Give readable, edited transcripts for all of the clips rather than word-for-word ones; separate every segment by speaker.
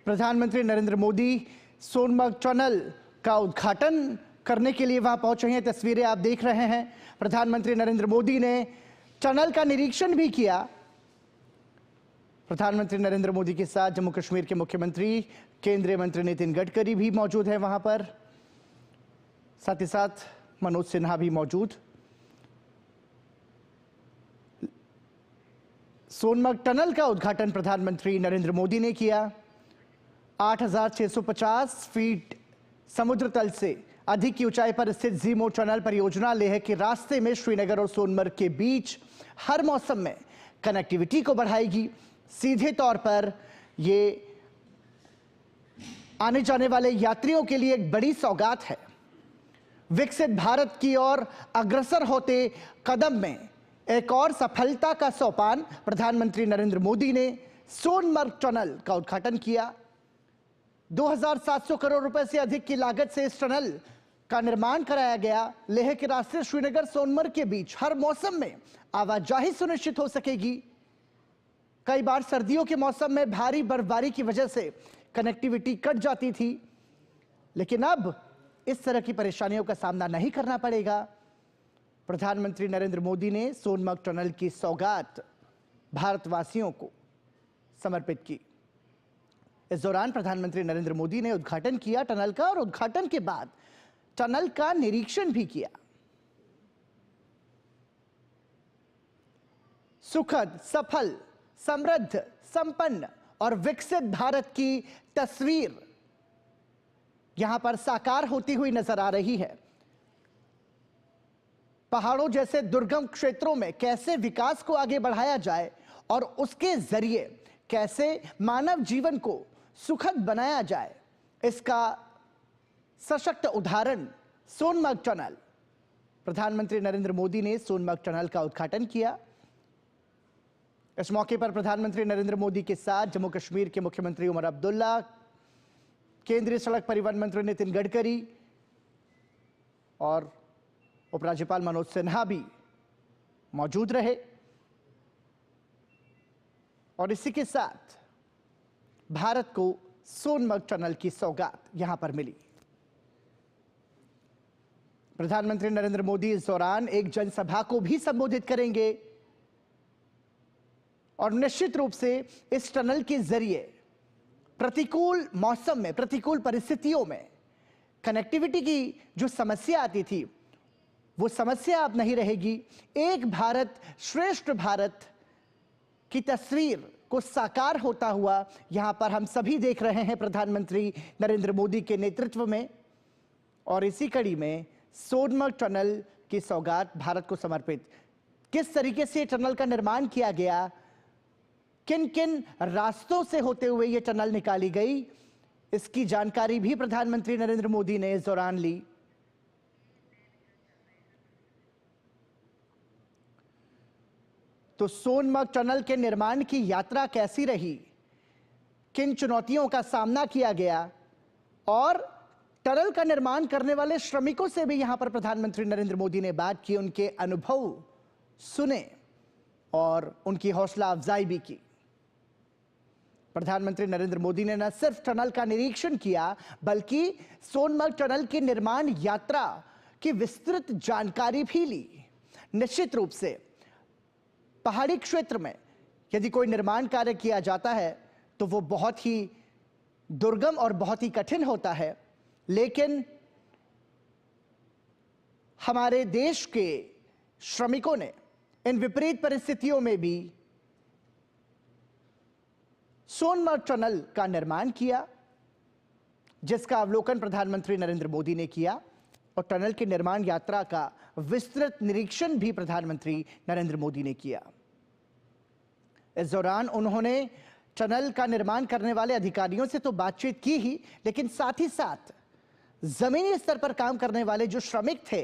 Speaker 1: प्रधानमंत्री नरेंद्र मोदी सोनमर्ग टनल का उद्घाटन करने के लिए वहां पहुंचे हैं। तस्वीरें आप देख रहे हैं। प्रधानमंत्री नरेंद्र मोदी ने टनल का निरीक्षण भी किया। प्रधानमंत्री नरेंद्र मोदी के साथ जम्मू कश्मीर के मुख्यमंत्री केंद्रीय मंत्री नितिन गडकरी भी मौजूद हैं वहां पर, साथ ही साथ मनोज सिन्हा भी मौजूद। सोनमर्ग टनल का उद्घाटन प्रधानमंत्री नरेंद्र मोदी ने किया। 8,650 फीट समुद्र तल से अधिक की ऊंचाई पर स्थित ज़ीमो टनल परियोजना लेह के रास्ते में श्रीनगर और सोनमर्ग के बीच हर मौसम में कनेक्टिविटी को बढ़ाएगी। सीधे तौर पर ये आने जाने वाले यात्रियों के लिए एक बड़ी सौगात है। विकसित भारत की ओर अग्रसर होते कदम में एक और सफलता का सोपान प्रधानमंत्री नरेंद्र मोदी ने सोनमर्ग टनल का उद्घाटन किया। 2,700 करोड़ रुपए से अधिक की लागत से इस टनल का निर्माण कराया गया। लेह के रास्ते श्रीनगर सोनमर्ग के बीच हर मौसम में आवाजाही सुनिश्चित हो सकेगी। कई बार सर्दियों के मौसम में भारी बर्फबारी की वजह से कनेक्टिविटी कट जाती थी, लेकिन अब इस तरह की परेशानियों का सामना नहीं करना पड़ेगा। प्रधानमंत्री नरेंद्र मोदी ने सोनमर्ग टनल की सौगात भारतवासियों को समर्पित की। इस दौरान प्रधानमंत्री नरेंद्र मोदी ने उद्घाटन किया टनल का और उद्घाटन के बाद टनल का निरीक्षण भी किया। सुखद, सफल, समृद्ध, संपन्न और विकसित भारत की तस्वीर यहां पर साकार होती हुई नजर आ रही है। पहाड़ों जैसे दुर्गम क्षेत्रों में कैसे विकास को आगे बढ़ाया जाए और उसके जरिए कैसे मानव जीवन को सुखद बनाया जाए, इसका सशक्त उदाहरण सोनमर्ग टनल। प्रधानमंत्री नरेंद्र मोदी ने सोनमर्ग टनल का उद्घाटन किया। इस मौके पर प्रधानमंत्री नरेंद्र मोदी के साथ जम्मू कश्मीर के मुख्यमंत्री उमर अब्दुल्ला, केंद्रीय सड़क परिवहन मंत्री नितिन गडकरी और उपराज्यपाल मनोज सिन्हा भी मौजूद रहे। और इसी के साथ भारत को सोनमर्ग टनल की सौगात यहां पर मिली। प्रधानमंत्री नरेंद्र मोदी इस दौरान एक जनसभा को भी संबोधित करेंगे और निश्चित रूप से इस टनल के जरिए प्रतिकूल मौसम में, प्रतिकूल परिस्थितियों में कनेक्टिविटी की जो समस्या आती थी, वो समस्या अब नहीं रहेगी। एक भारत श्रेष्ठ भारत की तस्वीर को साकार होता हुआ यहां पर हम सभी देख रहे हैं प्रधानमंत्री नरेंद्र मोदी के नेतृत्व में। और इसी कड़ी में सोनमर्ग टनल की सौगात भारत को समर्पित। किस तरीके से टनल का निर्माण किया गया, किन किन रास्तों से होते हुए यह टनल निकाली गई, इसकी जानकारी भी प्रधानमंत्री नरेंद्र मोदी ने इस दौरान ली। तो सोनमर्ग टनल के निर्माण की यात्रा कैसी रही, किन चुनौतियों का सामना किया गया और टनल का निर्माण करने वाले श्रमिकों से भी यहां पर प्रधानमंत्री नरेंद्र मोदी ने बात की, उनके अनुभव सुने और उनकी हौसला अफजाई भी की। प्रधानमंत्री नरेंद्र मोदी ने न सिर्फ टनल का निरीक्षण किया, बल्कि सोनमर्ग टनल की निर्माण यात्रा की विस्तृत जानकारी भी ली। निश्चित रूप से पहाड़ी क्षेत्र में यदि कोई निर्माण कार्य किया जाता है तो वो बहुत ही दुर्गम और बहुत ही कठिन होता है, लेकिन हमारे देश के श्रमिकों ने इन विपरीत परिस्थितियों में भी सोनमर्ग टनल का निर्माण किया, जिसका अवलोकन प्रधानमंत्री नरेंद्र मोदी ने किया और टनल की निर्माण यात्रा का विस्तृत निरीक्षण भी प्रधानमंत्री नरेंद्र मोदी ने किया। इस दौरान उन्होंने टनल का निर्माण करने वाले अधिकारियों से तो बातचीत की ही, लेकिन साथ ही साथ जमीनी स्तर पर काम करने वाले जो श्रमिक थे,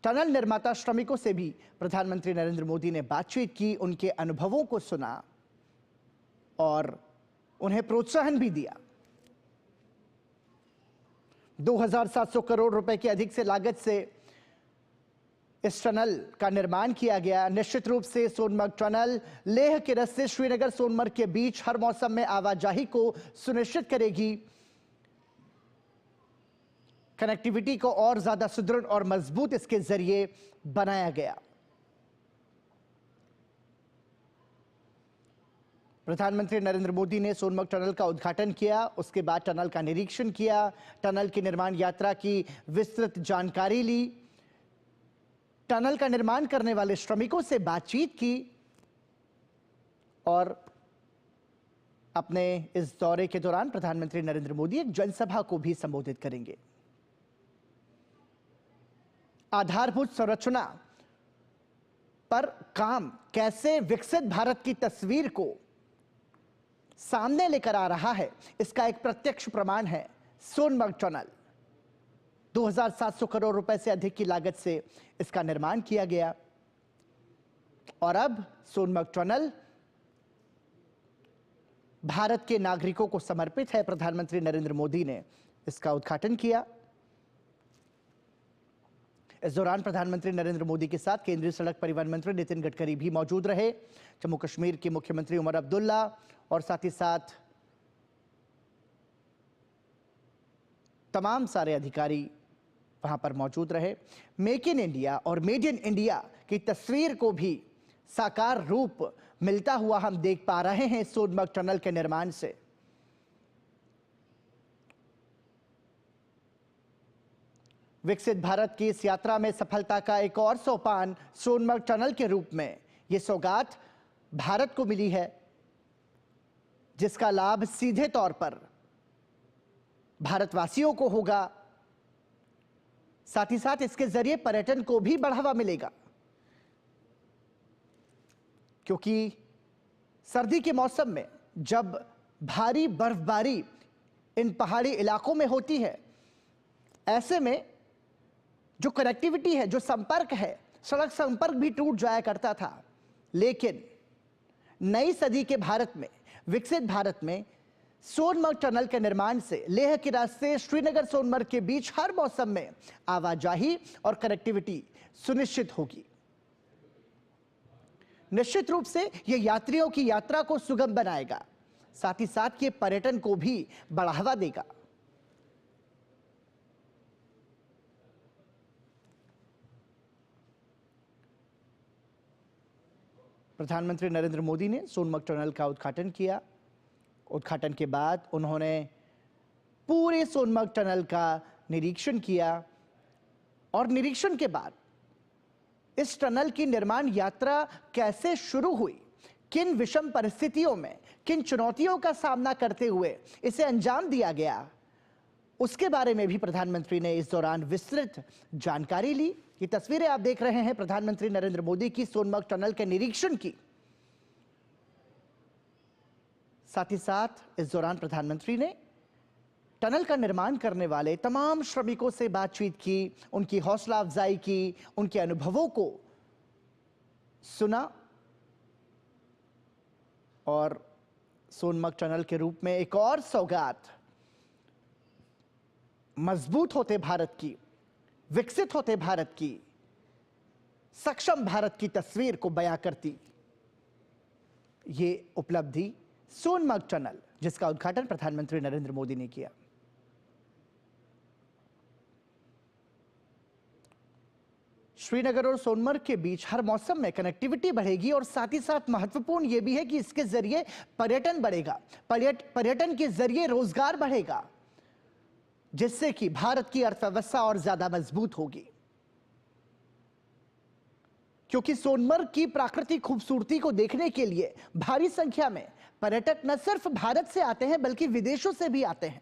Speaker 1: टनल निर्माता श्रमिकों से भी प्रधानमंत्री नरेंद्र मोदी ने बातचीत की, उनके अनुभवों को सुना और उन्हें प्रोत्साहन भी दिया। 2,700 करोड़ रुपए की अधिक से लागत से इस टनल का निर्माण किया गया। निश्चित रूप से सोनमर्ग टनल लेह के रस्ते श्रीनगर सोनमर्ग के बीच हर मौसम में आवाजाही को सुनिश्चित करेगी। कनेक्टिविटी को और ज्यादा सुदृढ़ और मजबूत इसके जरिए बनाया गया। प्रधानमंत्री नरेंद्र मोदी ने सोनमर्ग टनल का उद्घाटन किया, उसके बाद टनल का निरीक्षण किया, टनल की निर्माण यात्रा की विस्तृत जानकारी ली, टनल का निर्माण करने वाले श्रमिकों से बातचीत की और अपने इस दौरे के दौरान प्रधानमंत्री नरेंद्र मोदी एक जनसभा को भी संबोधित करेंगे। आधारभूत संरचना पर काम कैसे विकसित भारत की तस्वीर को सामने लेकर आ रहा है, इसका एक प्रत्यक्ष प्रमाण है सोनमर्ग टनल। 2700 करोड़ रुपए से अधिक की लागत से इसका निर्माण किया गया और अब सोनमर्ग टनल भारत के नागरिकों को समर्पित है। प्रधानमंत्री नरेंद्र मोदी ने इसका उद्घाटन किया। इस दौरान प्रधानमंत्री नरेंद्र मोदी के साथ केंद्रीय सड़क परिवहन मंत्री नितिन गडकरी भी मौजूद रहे। जम्मू कश्मीर के मुख्यमंत्री उमर अब्दुल्ला और साथ ही साथ तमाम सारे अधिकारी वहां पर मौजूद रहे। मेक इन इंडिया और मेड इन इंडिया की तस्वीर को भी साकार रूप मिलता हुआ हम देख पा रहे हैं सोनमर्ग टनल के निर्माण से। विकसित भारत की इस यात्रा में सफलता का एक और सोपान सोनमर्ग टनल के रूप में यह सौगात भारत को मिली है, जिसका लाभ सीधे तौर पर भारतवासियों को होगा। साथ ही साथ इसके जरिए पर्यटन को भी बढ़ावा मिलेगा, क्योंकि सर्दी के मौसम में जब भारी बर्फबारी इन पहाड़ी इलाकों में होती है, ऐसे में जो कनेक्टिविटी है, जो संपर्क है, सड़क संपर्क भी टूट जाया करता था। लेकिन नई सदी के भारत में, विकसित भारत में सोनमर्ग टनल के निर्माण से लेह के रास्ते श्रीनगर सोनमर्ग के बीच हर मौसम में आवाजाही और कनेक्टिविटी सुनिश्चित होगी। निश्चित रूप से यह यात्रियों की यात्रा को सुगम बनाएगा, साथ ही साथ ये पर्यटन को भी बढ़ावा देगा। प्रधानमंत्री नरेंद्र मोदी ने सोनमर्ग टनल का उद्घाटन किया। उद्घाटन के बाद उन्होंने पूरे सोनमर्ग टनल का निरीक्षण किया और निरीक्षण के बाद इस टनल की निर्माण यात्रा कैसे शुरू हुई, किन विषम परिस्थितियों में, किन चुनौतियों का सामना करते हुए इसे अंजाम दिया गया, उसके बारे में भी प्रधानमंत्री ने इस दौरान विस्तृत जानकारी ली। ये तस्वीरें आप देख रहे हैं प्रधानमंत्री नरेंद्र मोदी की सोनमर्ग टनल के निरीक्षण की। साथ ही साथ इस दौरान प्रधानमंत्री ने टनल का निर्माण करने वाले तमाम श्रमिकों से बातचीत की, उनकी हौसला अफजाई की, उनके अनुभवों को सुना और सोनमर्ग टनल के रूप में एक और सौगात मजबूत होते भारत की, विकसित होते भारत की, सक्षम भारत की तस्वीर को बयां करती ये उपलब्धि सोनमर्ग टनल, जिसका उद्घाटन प्रधानमंत्री नरेंद्र मोदी ने किया। श्रीनगर और सोनमर्ग के बीच हर मौसम में कनेक्टिविटी बढ़ेगी और साथ ही साथ महत्वपूर्ण यह भी है कि इसके जरिए पर्यटन बढ़ेगा, पर्यटन के जरिए रोजगार बढ़ेगा, जिससे कि भारत की अर्थव्यवस्था और ज्यादा मजबूत होगी। क्योंकि सोनमर्ग की प्राकृतिक खूबसूरती को देखने के लिए भारी संख्या में पर्यटक न सिर्फ भारत से आते हैं बल्कि विदेशों से भी आते हैं।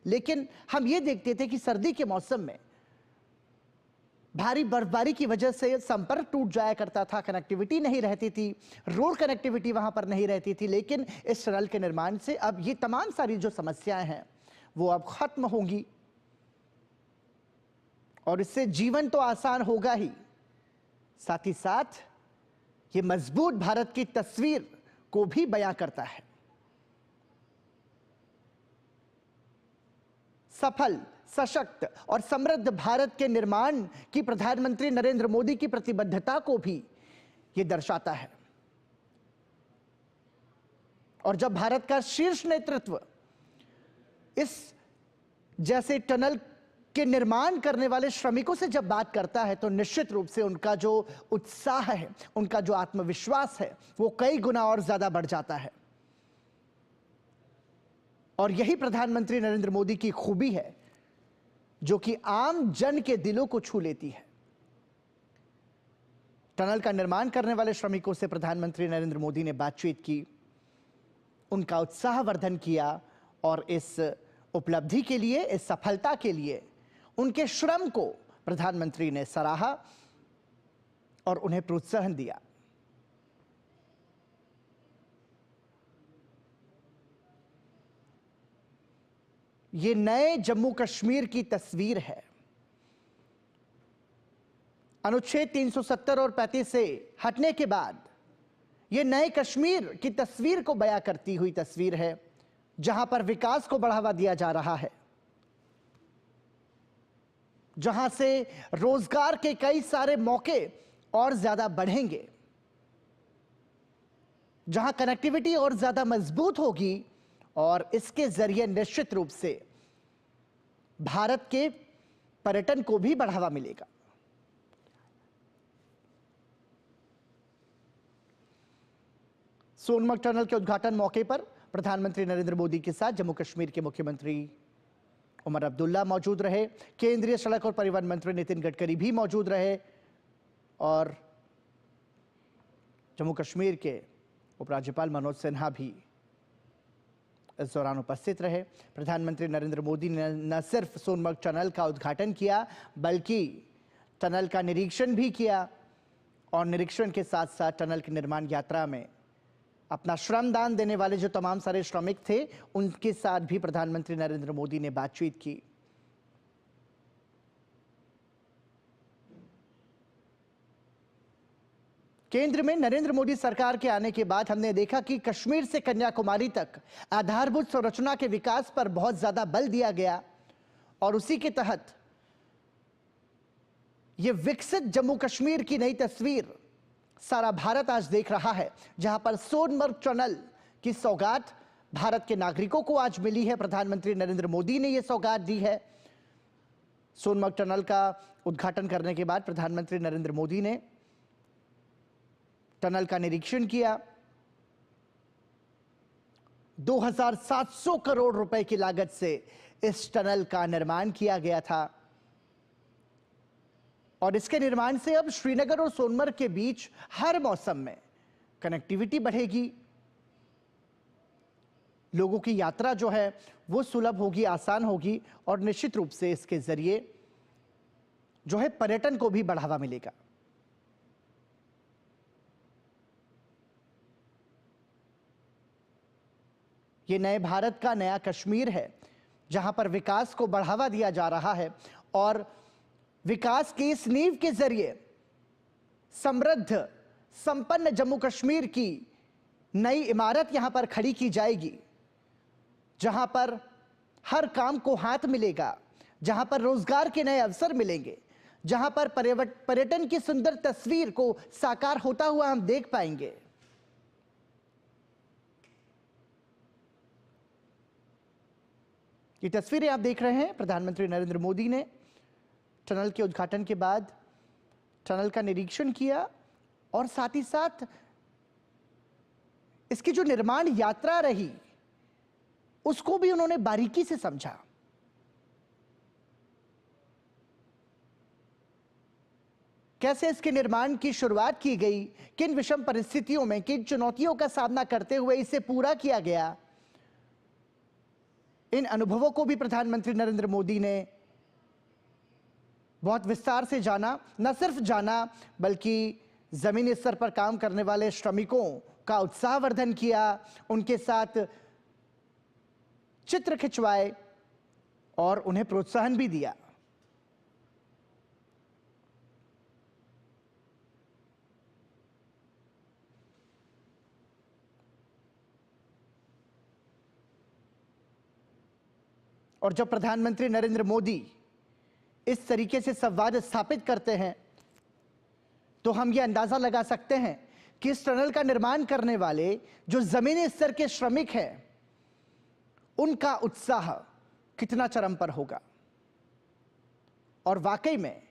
Speaker 1: लेकिन हम ये देखते थे कि सर्दी के मौसम में भारी बर्फबारी की वजह से संपर्क टूट जाया करता था, कनेक्टिविटी नहीं रहती थी, रोड कनेक्टिविटी वहां पर नहीं रहती थी। लेकिन इस टनल के निर्माण से अब ये तमाम सारी जो समस्याएं हैं वो अब खत्म होंगी और इससे जीवन तो आसान होगा ही, साथ ही साथ ये मजबूत भारत की तस्वीर को भी बयां करता है। सफल, सशक्त और समृद्ध भारत के निर्माण की प्रधानमंत्री नरेंद्र मोदी की प्रतिबद्धता को भी यह दर्शाता है। और जब भारत का शीर्ष नेतृत्व इस जैसे टनल के निर्माण करने वाले श्रमिकों से जब बात करता है तो निश्चित रूप से उनका जो उत्साह है, उनका जो आत्मविश्वास है, वो कई गुना और ज्यादा बढ़ जाता है। और यही प्रधानमंत्री नरेंद्र मोदी की खूबी है जो कि आम जन के दिलों को छू लेती है। टनल का निर्माण करने वाले श्रमिकों से प्रधानमंत्री नरेंद्र मोदी ने बातचीत की, उनका उत्साहवर्धन किया और इस उपलब्धि के लिए, इस सफलता के लिए उनके श्रम को प्रधानमंत्री ने सराहा और उन्हें प्रोत्साहन दिया। ये नए जम्मू कश्मीर की तस्वीर है। अनुच्छेद 370 और 35 से हटने के बाद ये नए कश्मीर की तस्वीर को बयां करती हुई तस्वीर है, जहां पर विकास को बढ़ावा दिया जा रहा है, जहां से रोजगार के कई सारे मौके और ज्यादा बढ़ेंगे, जहां कनेक्टिविटी और ज्यादा मजबूत होगी और इसके जरिए निश्चित रूप से भारत के पर्यटन को भी बढ़ावा मिलेगा। सोनमर्ग टनल के उद्घाटन मौके पर प्रधानमंत्री नरेंद्र मोदी के साथ जम्मू कश्मीर के मुख्यमंत्री उमर अब्दुल्ला मौजूद रहे, केंद्रीय सड़क और परिवहन मंत्री नितिन गडकरी भी मौजूद रहे और जम्मू कश्मीर के उपराज्यपाल मनोज सिन्हा भी इस दौरान उपस्थित रहे। प्रधानमंत्री नरेंद्र मोदी ने न सिर्फ सोनमर्ग टनल का उद्घाटन किया बल्कि टनल का निरीक्षण भी किया और निरीक्षण के साथ साथ टनल की निर्माण यात्रा में अपना श्रमदान देने वाले जो तमाम सारे श्रमिक थे उनके साथ भी प्रधानमंत्री नरेंद्र मोदी ने बातचीत की। केंद्र में नरेंद्र मोदी सरकार के आने के बाद हमने देखा कि कश्मीर से कन्याकुमारी तक आधारभूत संरचना के विकास पर बहुत ज्यादा बल दिया गया और उसी के तहत यह विकसित जम्मू कश्मीर की नई तस्वीर सारा भारत आज देख रहा है, जहां पर सोनमर्ग टनल की सौगात भारत के नागरिकों को आज मिली है। प्रधानमंत्री नरेंद्र मोदी ने यह सौगात दी है। सोनमर्ग टनल का उद्घाटन करने के बाद प्रधानमंत्री नरेंद्र मोदी ने टनल का निरीक्षण किया। 2700 करोड़ रुपए की लागत से इस टनल का निर्माण किया गया था और इसके निर्माण से अब श्रीनगर और सोनमर्ग के बीच हर मौसम में कनेक्टिविटी बढ़ेगी, लोगों की यात्रा जो है वो सुलभ होगी, आसान होगी और निश्चित रूप से इसके जरिए जो है पर्यटन को भी बढ़ावा मिलेगा। ये नए भारत का नया कश्मीर है जहां पर विकास को बढ़ावा दिया जा रहा है और विकास की इस नींव के जरिए समृद्ध संपन्न जम्मू कश्मीर की नई इमारत यहां पर खड़ी की जाएगी, जहां पर हर काम को हाथ मिलेगा, जहां पर रोजगार के नए अवसर मिलेंगे, जहां पर पर्यटन की सुंदर तस्वीर को साकार होता हुआ हम देख पाएंगे। ये तस्वीरें आप देख रहे हैं, प्रधानमंत्री नरेंद्र मोदी ने टनल के उद्घाटन के बाद टनल का निरीक्षण किया और साथ ही साथ इसकी जो निर्माण यात्रा रही उसको भी उन्होंने बारीकी से समझा। कैसे इसके निर्माण की शुरुआत की गई, किन विषम परिस्थितियों में, किन चुनौतियों का सामना करते हुए इसे पूरा किया गया, इन अनुभवों को भी प्रधानमंत्री नरेंद्र मोदी ने बहुत विस्तार से जाना। न सिर्फ जाना बल्कि जमीनी स्तर पर काम करने वाले श्रमिकों का उत्साहवर्धन किया, उनके साथ चित्र खिंचवाए और उन्हें प्रोत्साहन भी दिया। और जब प्रधानमंत्री नरेंद्र मोदी इस तरीके से संवाद स्थापित करते हैं तो हम यह अंदाजा लगा सकते हैं कि इस टनल का निर्माण करने वाले जो जमीनी स्तर के श्रमिक हैं उनका उत्साह कितना चरम पर होगा। और वाकई में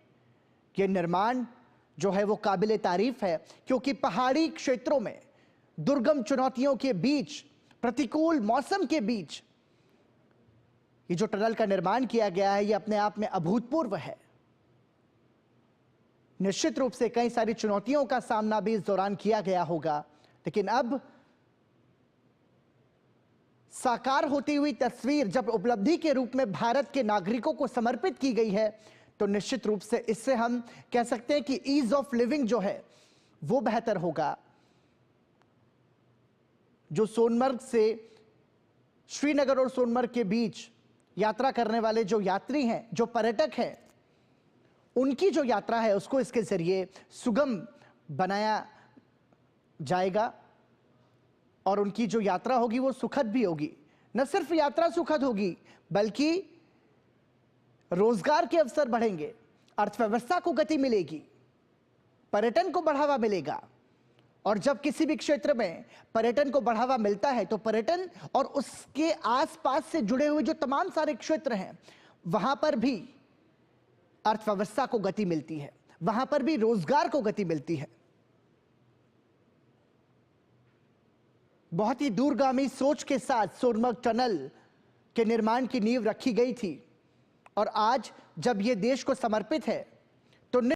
Speaker 1: यह निर्माण जो है वो काबिले तारीफ है, क्योंकि पहाड़ी क्षेत्रों में दुर्गम चुनौतियों के बीच, प्रतिकूल मौसम के बीच ये जो टनल का निर्माण किया गया है ये अपने आप में अभूतपूर्व है। निश्चित रूप से कई सारी चुनौतियों का सामना भी इस दौरान किया गया होगा, लेकिन अब साकार होती हुई तस्वीर जब उपलब्धि के रूप में भारत के नागरिकों को समर्पित की गई है तो निश्चित रूप से इससे हम कह सकते हैं कि ईज ऑफ लिविंग जो है वो बेहतर होगा। जो सोनमर्ग से श्रीनगर और सोनमर्ग के बीच यात्रा करने वाले जो यात्री हैं, जो पर्यटक हैं, उनकी जो यात्रा है उसको इसके जरिए सुगम बनाया जाएगा और उनकी जो यात्रा होगी वो सुखद भी होगी। न सिर्फ यात्रा सुखद होगी बल्कि रोजगार के अवसर बढ़ेंगे, अर्थव्यवस्था को गति मिलेगी, पर्यटन को बढ़ावा मिलेगा। और जब किसी भी क्षेत्र में पर्यटन को बढ़ावा मिलता है तो पर्यटन और उसके आसपास से जुड़े हुए जो तमाम सारे क्षेत्र हैं वहां पर भी अर्थव्यवस्था को गति मिलती है, वहां पर भी रोजगार को गति मिलती है। बहुत ही दूरगामी सोच के साथ सोनमर्ग टनल के निर्माण की नींव रखी गई थी और आज जब यह देश को समर्पित है